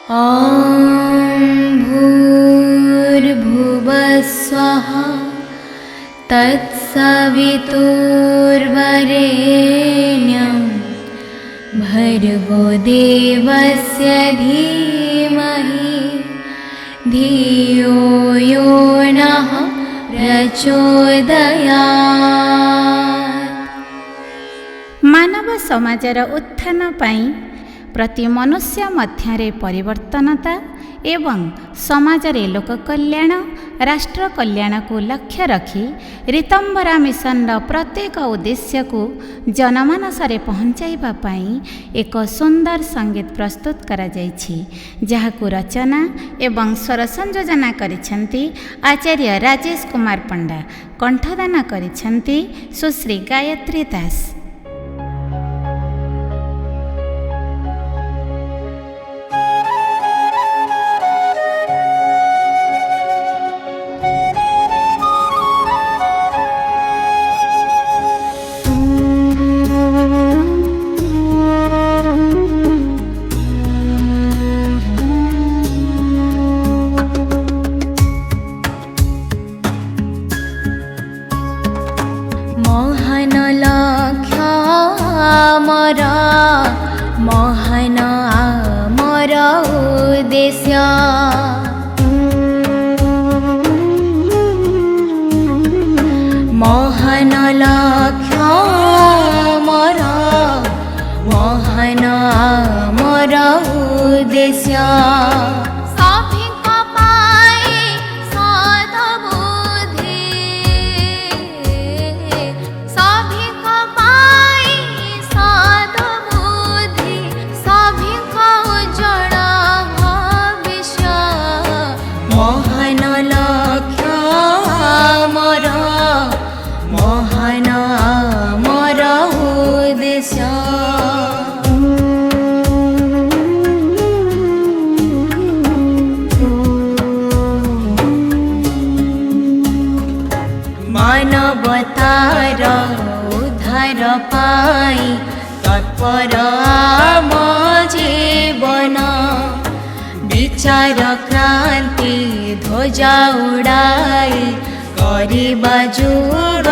ॐ भूर्भुवस्वः तत्सवितुर्वरेण्यं भर्गो देवस्य धीमहि धियो यो नः प्रचोदयात्। मानव समाजर उत्थान पाई प्रति मनुष्य मध्यरे परिवर्तनता एवं समाजरे लोक कल्याण राष्ट्र कल्याण को लक्ष्य रखी ऋतंबरा मिशन प्रत्येक उद्देश्य को जनमानस रे पहुँचाइबा पाई एक सुंदर संगीत प्रस्तुत करा जायछि, जहाकु रचना एवं स्वर संयोजना करिसेंती आचार्य राजेश कुमार पंडा, कंठदान करिसेंती सुश्री गायत्री दास। महान आमर उद्देश्य महान लक्ष्य आमर महान आमर उद्देश्य मानवतार उद्धार पाई तत्पर आम जीवन विचार क्रांति ध्वजा उड़ाई करिबा जुगर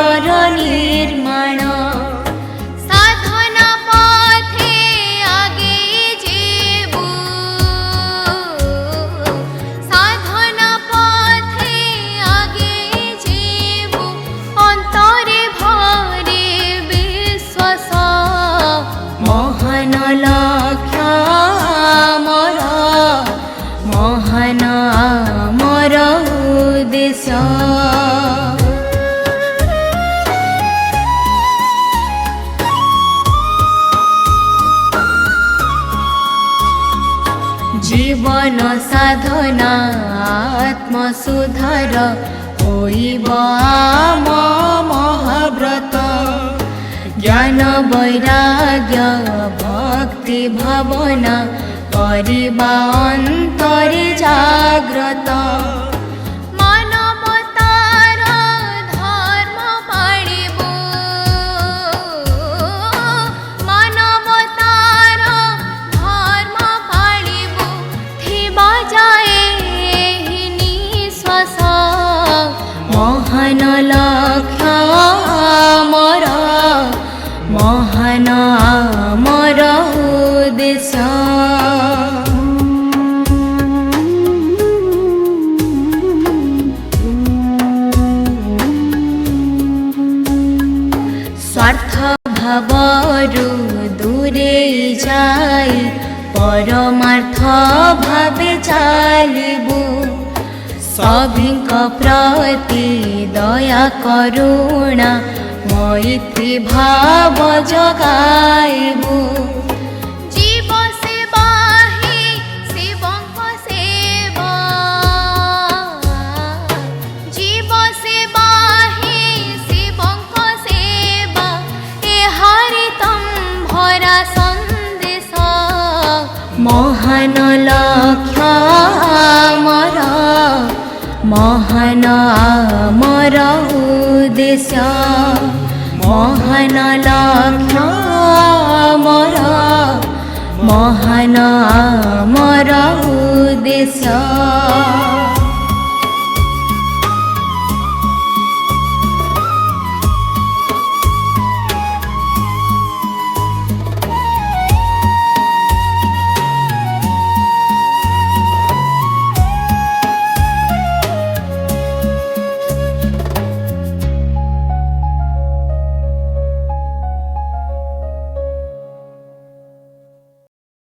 निर्माण जीवन साधना आत्मसुधार होइब आम महाव्रत ज्ञान वैराग्य भक्ति भावना करिबा अंतरे जाग्रत महान लक्ष्य आमर महान आमर उद्देश्य स्वार्थ भावरु दूरे जाई परमार्थ भावे चालिबु सभिंक प्रति दया करुणा मैत्री भाव जगाइबु जीव सेवा ही शिवंक सेवा जीव सेवा ही शिवंक सेवा एहारि तम भरा संदेश महान लक्ष्य आमर महान आमर उद्देश्य महान लक्ष्य आमर महान आमर उद्देश्य